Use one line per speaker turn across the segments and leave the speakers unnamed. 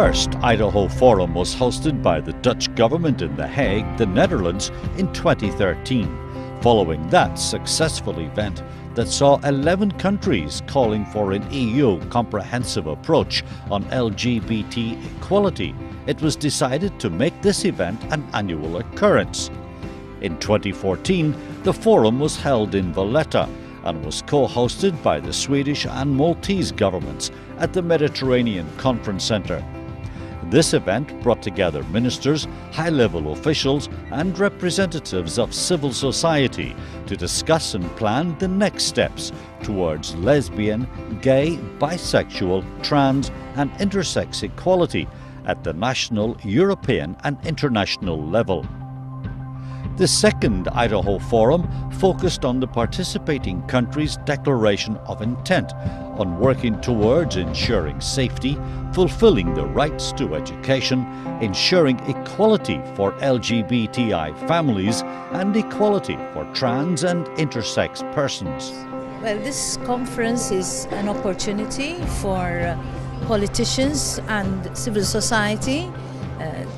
first IDAHO Forum was hosted by the Dutch government in The Hague, the Netherlands, in 2013, following that successful event that saw 11 countries calling for an EU comprehensive approach on LGBT equality. It was decided to make this event an annual occurrence. In 2014, the forum was held in Valletta and was co-hosted by the Swedish and Maltese governments at the Mediterranean Conference Centre. This event brought together ministers, high-level officials and representatives of civil society to discuss and plan the next steps towards lesbian, gay, bisexual, trans and intersex equality at the national, European and international level. The second IDAHO Forum focused on the participating countries' declaration of intent on working towards ensuring safety, fulfilling the rights to education, ensuring equality for LGBTI families and equality for trans and intersex persons.
Well, this conference is an opportunity for politicians and civil society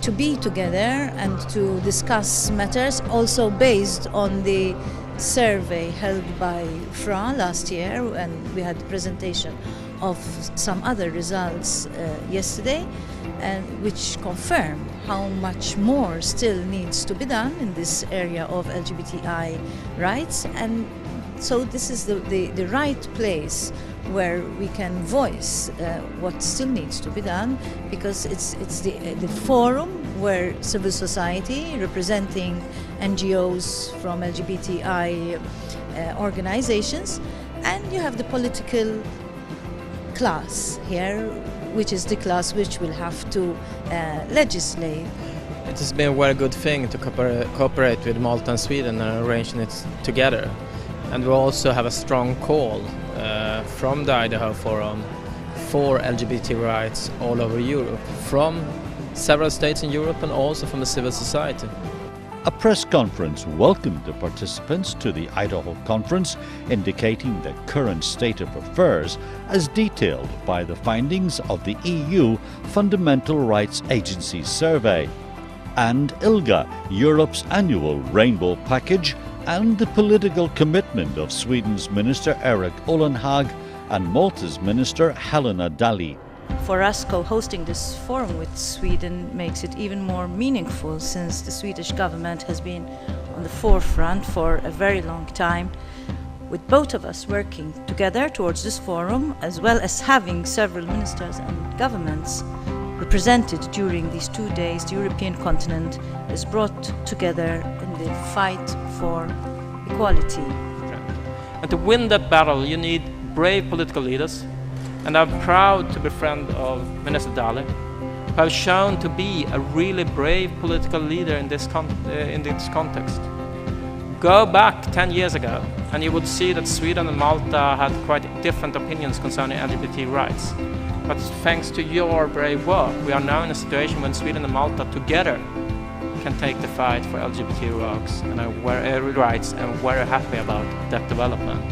to be together and to discuss matters, also based on the survey held by FRA last year, and we had the presentation of some other results yesterday, and which confirm how much more still needs to be done in this area of LGBTI rights. And so this is the right place where we can voice what still needs to be done, because it's the forum where civil society representing NGOs from LGBTI organizations, and you have the political class here, which is the class which will have to legislate.
It has been a very good thing to cooperate with Malta and Sweden and arranging it together. And we also have a strong call from the IDAHO Forum for LGBT rights all over Europe, from several states in Europe and also from the civil society.
A press conference welcomed the participants to the IDAHO conference, indicating the current state of affairs as detailed by the findings of the EU Fundamental Rights Agency survey, and ILGA, Europe's annual Rainbow Package, and the political commitment of Sweden's Minister Erik Ullenhag and Malta's Minister Helena Dalli.
For us, co-hosting this forum with Sweden makes it even more meaningful, since the Swedish government has been on the forefront for a very long time, with both of us working together towards this forum, as well as having several ministers and governments represented during these 2 days. The European continent is brought together in the fight for equality.
And to win that battle, you need brave political leaders. And I'm proud to be friend of Minister Dalli, who have shown to be a really brave political leader in this context. Go back 10 years ago, and you would see that Sweden and Malta had quite different opinions concerning LGBT rights. But thanks to your brave work, we are now in a situation when Sweden and Malta together can take the fight for LGBT rights, and I'm very happy about that development.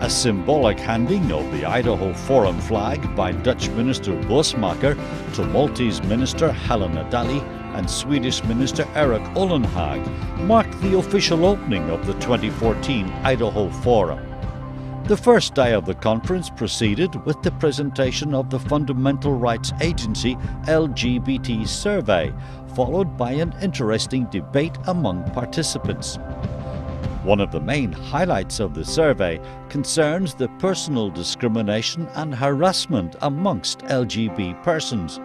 A symbolic handing of the IDAHO Forum flag by Dutch Minister Bosmaker to Maltese Minister Helena Dalli and Swedish Minister Erik Ullenhag marked the official opening of the 2014 IDAHO Forum. The first day of the conference proceeded with the presentation of the Fundamental Rights Agency LGBT survey, followed by an interesting debate among participants. One of the main highlights of the survey concerns the personal discrimination and harassment amongst LGBT persons,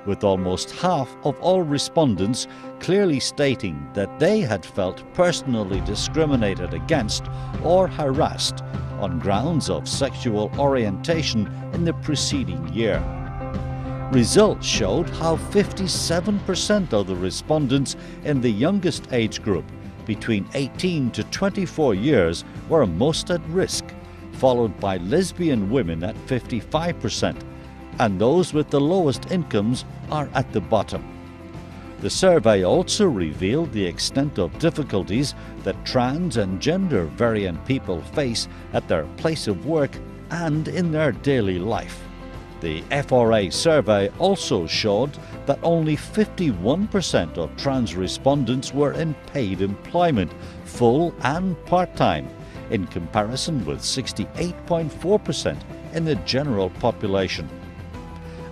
with almost half of all respondents clearly stating that they had felt personally discriminated against or harassed on grounds of sexual orientation in the preceding year. Results showed how 57% of the respondents in the youngest age group, between 18 to 24 years, were most at risk, followed by lesbian women at 55%, and those with the lowest incomes are at the bottom. The survey also revealed the extent of difficulties that trans and gender variant people face at their place of work and in their daily life. The FRA survey also showed that only 51% of trans respondents were in paid employment, full and part-time, in comparison with 68.4% in the general population.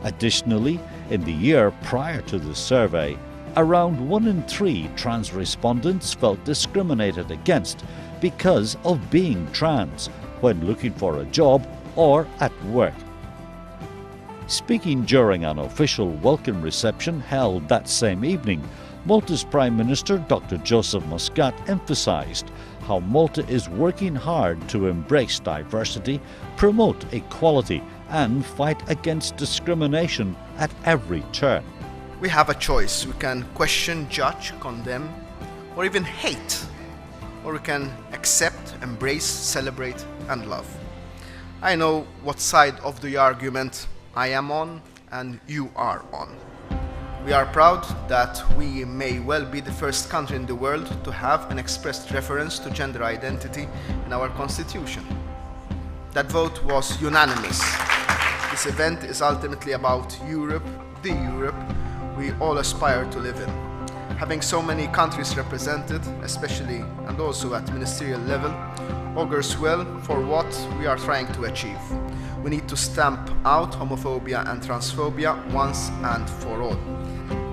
Additionally, in the year prior to the survey, around 1 in 3 trans respondents felt discriminated against because of being trans when looking for a job or at work. Speaking during an official welcome reception held that same evening, Malta's Prime Minister Dr. Joseph Muscat emphasised how Malta is working hard to embrace diversity, promote equality and fight against discrimination at every turn.
We have a choice. We can question, judge, condemn, or even hate. Or we can accept, embrace, celebrate and love. I know what side of the argument I am on and you are on. We are proud that we may well be the first country in the world to have an expressed reference to gender identity in our constitution. That vote was unanimous. This event is ultimately about Europe, the Europe we all aspire to live in. Having so many countries represented, especially and also at ministerial level, augurs well for what we are trying to achieve. We need to stamp out homophobia and transphobia once and for all.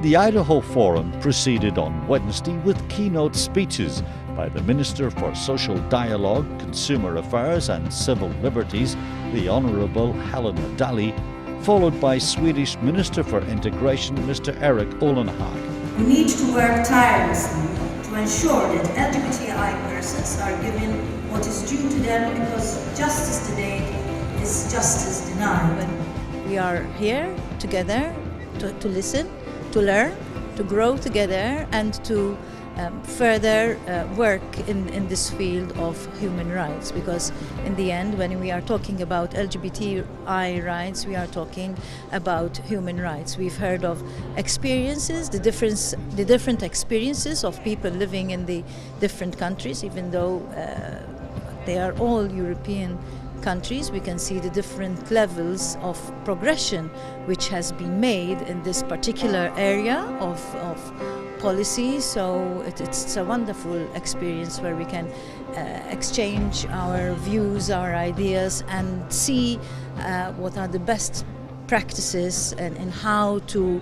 The Idaho Forum proceeded on Wednesday with keynote speeches by the Minister for Social Dialogue, Consumer Affairs and Civil Liberties, the Honourable Helena Dalli, followed by Swedish Minister for Integration, Mr. Erik Ullenhag.
We need to work tirelessly to ensure that LGBTI persons are given what is due to them, because justice today is justice denied.
We are here together to listen, to learn, to grow together and to further work in this field of human rights, because in the end, when we are talking about LGBTI rights, we are talking about human rights. We've heard of experiences, the different experiences of people living in the different countries, even though they are all European countries. We can see the different levels of progression which has been made in this particular area of policy. So it's a wonderful experience where we can exchange our views, our ideas and see what are the best practices and how to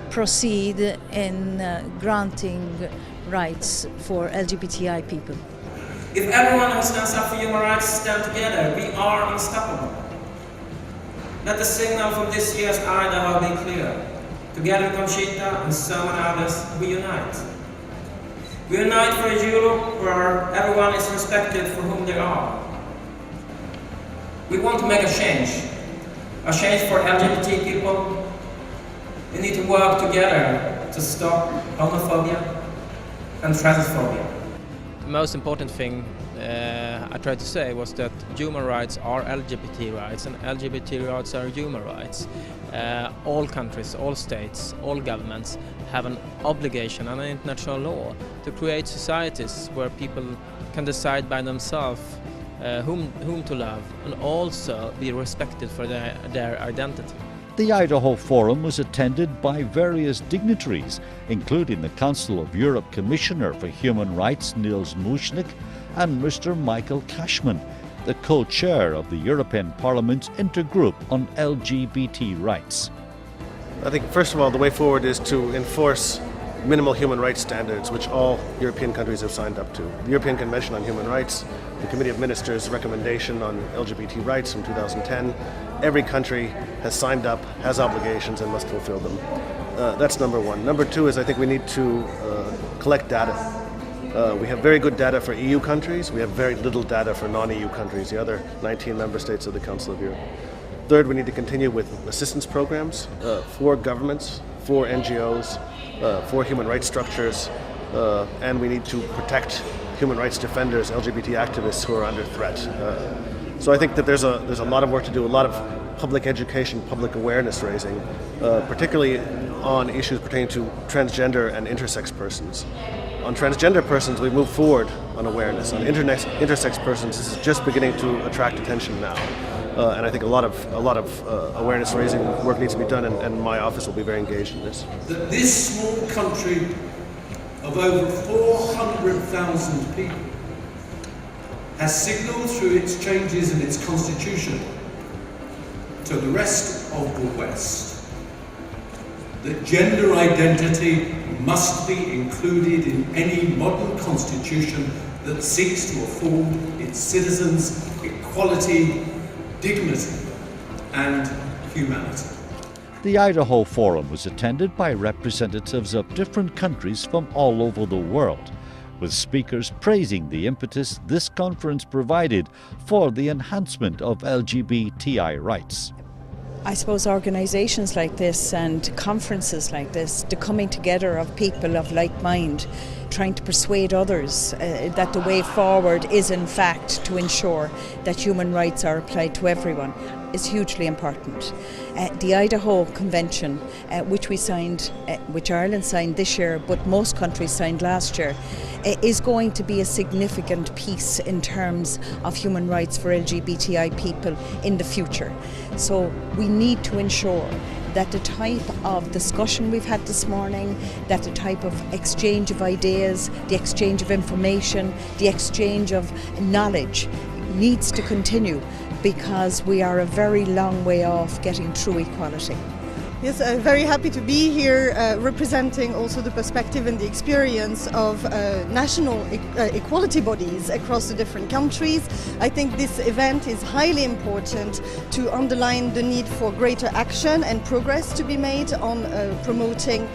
proceed in granting rights for LGBTI people.
If everyone who stands up for human rights stand together, we are unstoppable. Let the signal from this year's IDAHO be clear. Together with Conchita and so many others, we unite. We unite for a Europe where everyone is respected for whom they are. We want to make a change for LGBT people. We need to work together to stop homophobia and transphobia.
The most important thing I tried to say was that human rights are LGBT rights and LGBT rights are human rights. All countries, all states, all governments have an obligation under international law to create societies where people can decide by themselves whom to love and also be respected for their identity.
The Idaho Forum was attended by various dignitaries, including the Council of Europe Commissioner for Human Rights Niels Mushnik and Mr. Michael Cashman, the co-chair of the European Parliament's Intergroup on LGBT rights.
I think first of all the way forward is to enforce minimal human rights standards which all European countries have signed up to. The European Convention on Human Rights, the Committee of Ministers' recommendation on LGBT rights from 2010, every country has signed up, has obligations and must fulfill them. That's number one. Number two is I think we need to collect data. We have very good data for EU countries, we have very little data for non-EU countries, the other 19 member states of the Council of Europe. Third, we need to continue with assistance programs for governments, for NGOs, for human rights structures, and we need to protect human rights defenders, LGBT activists who are under threat. So I think that there's a lot of work to do, a lot of public education, public awareness raising, particularly on issues pertaining to transgender and intersex persons. On transgender persons, we move forward on awareness. On intersex persons, this is just beginning to attract attention now. and I think a lot of awareness raising work needs to be done, and my office will be very engaged in this.
That this small country of over 400,000 people has signalled through its changes in its constitution to the rest of the West that gender identity must be included in any modern constitution that seeks to afford its citizens equality, dignity and humanity.
The IDAHO Forum was attended by representatives of different countries from all over the world, with speakers praising the impetus this conference provided for the enhancement of LGBTI rights.
I suppose organisations like this and conferences like this, the coming together of people of like mind, trying to persuade others that the way forward is in fact to ensure that human rights are applied to everyone, is hugely important. The IDAHO Convention, which we signed, which Ireland signed this year, but most countries signed last year, is going to be a significant piece in terms of human rights for LGBTI people in the future. So we need to ensure that the type of discussion we've had this morning, that the type of exchange of ideas, the exchange of information, the exchange of knowledge needs to continue, because we are a very long way off getting true equality.
Yes, I'm very happy to be here representing also the perspective and the experience of national equality bodies across the different countries. I think this event is highly important to underline the need for greater action and progress to be made on promoting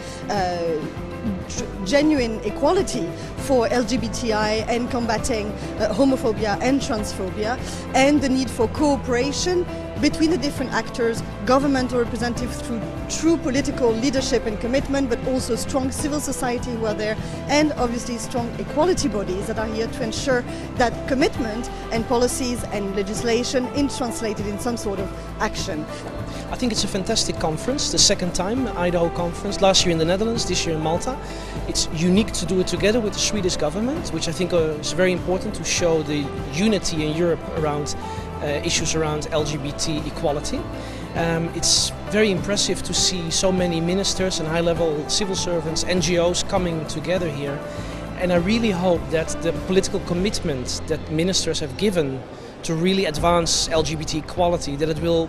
genuine equality for LGBTI and combating homophobia and transphobia, and the need for cooperation between the different actors, governmental representatives through true political leadership and commitment, but also strong civil society who are there, and obviously strong equality bodies that are here to ensure that commitment and policies and legislation is translated in some sort of action.
I think it's a fantastic conference, the second time IDAHO conference, last year in the Netherlands, this year in Malta. It's unique to do it together with the Swedish government, which I think is very important to show the unity in Europe around issues around LGBT equality. It's very impressive to see so many ministers and high-level civil servants, NGOs coming together here. And I really hope that the political commitment that ministers have given to really advance LGBT equality, that it will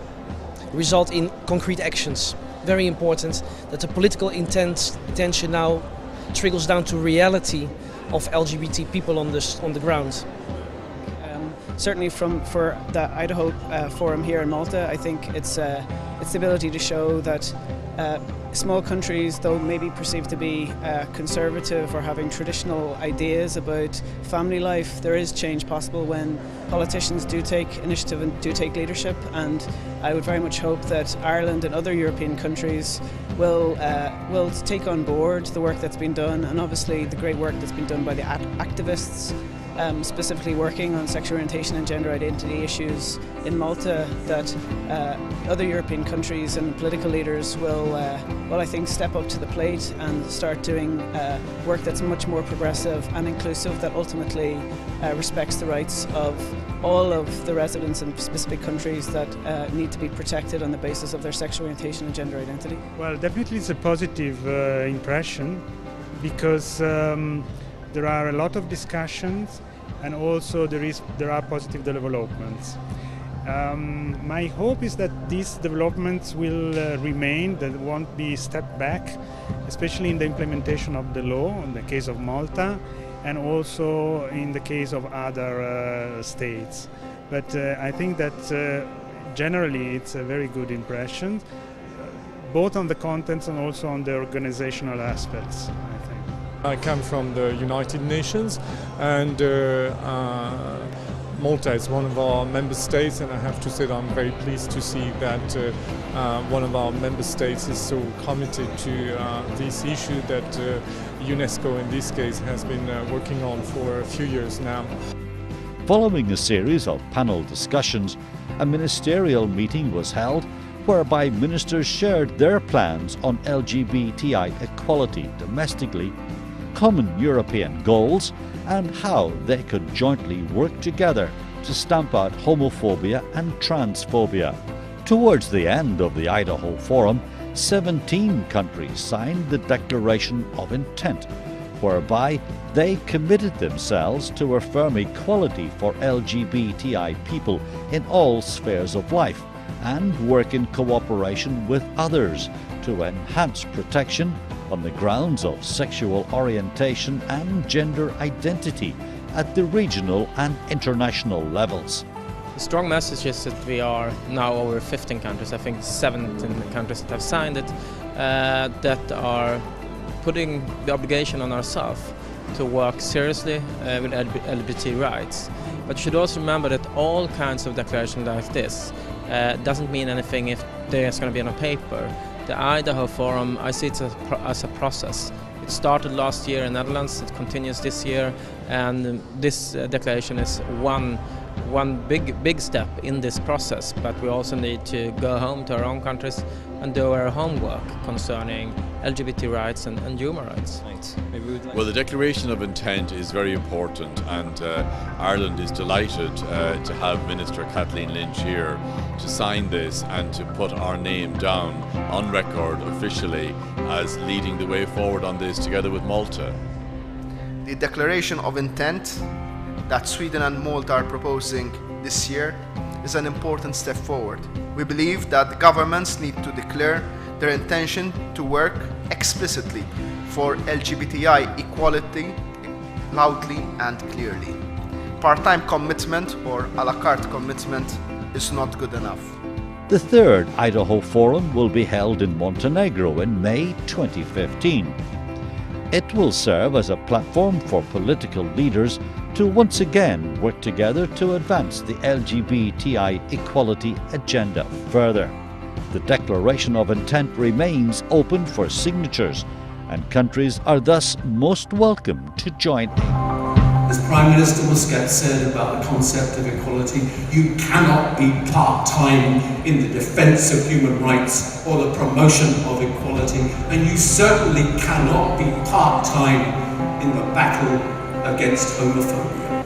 result in concrete actions. Very important that the political intention now trickles down to reality of LGBT people on the ground.
Certainly for the IDAHO Forum here in Malta, I think it's the ability to show that small countries, though maybe perceived to be conservative or having traditional ideas about family life, there is change possible when politicians do take initiative and do take leadership, and I would very much hope that Ireland and other European countries will take on board the work that's been done, and obviously the great work that's been done by the activists specifically working on sexual orientation and gender identity issues in Malta, that other European countries and political leaders will, I think, step up to the plate and start doing work that's much more progressive and inclusive, that ultimately respects the rights of all of the residents in specific countries that need to be protected on the basis of their sexual orientation and gender identity.
Well, definitely it's a positive impression, because there are a lot of discussions, and also there are positive developments. My hope is that these developments will remain, that won't be stepped back, especially in the implementation of the law, in the case of Malta, and also in the case of other states. But I think that generally it's a very good impression, both on the contents and also on the organizational aspects, I think.
I come from the United Nations, and Malta is one of our member states, and I have to say that I'm very pleased to see that one of our member states is so committed to this issue that UNESCO in this case has been working on for a few years now.
Following a series of panel discussions, a ministerial meeting was held whereby ministers shared their plans on LGBTI equality domestically, common European goals, and how they could jointly work together to stamp out homophobia and transphobia. Towards the end of the Idaho Forum, 17 countries signed the Declaration of Intent, whereby they committed themselves to affirm equality for LGBTI people in all spheres of life and work in cooperation with others to enhance protection on the grounds of sexual orientation and gender identity at the regional and international levels.
The strong message is that we are now over 15 countries, I think 17 countries that have signed it, that are putting the obligation on ourselves to work seriously with LGBT rights. But you should also remember that all kinds of declarations like this doesn't mean anything if there's going to be on a paper. The Idaho Forum, I see it as a process. It started last year in the Netherlands, it continues this year, and this declaration is one big step in this process, but we also need to go home to our own countries and do our homework concerning LGBT rights and human rights.
Well, the Declaration of Intent is very important, and Ireland is delighted to have Minister Kathleen Lynch here to sign this and to put our name down on record officially as leading the way forward on this together with Malta.
The Declaration of Intent that Sweden and Malta are proposing this year is an important step forward. We believe that governments need to declare their intention to work explicitly for LGBTI equality loudly and clearly. Part-time commitment or a la carte commitment is not good enough.
The third Idaho Forum will be held in Montenegro in May 2015. It will serve as a platform for political leaders to once again work together to advance the LGBTI equality agenda further. The Declaration of Intent remains open for signatures, and countries are thus most welcome to join in.
As Prime Minister Muscat said about the concept of equality, you cannot be part-time in the defence of human rights or the promotion of equality, and you certainly cannot be part-time in the battle against homophobia.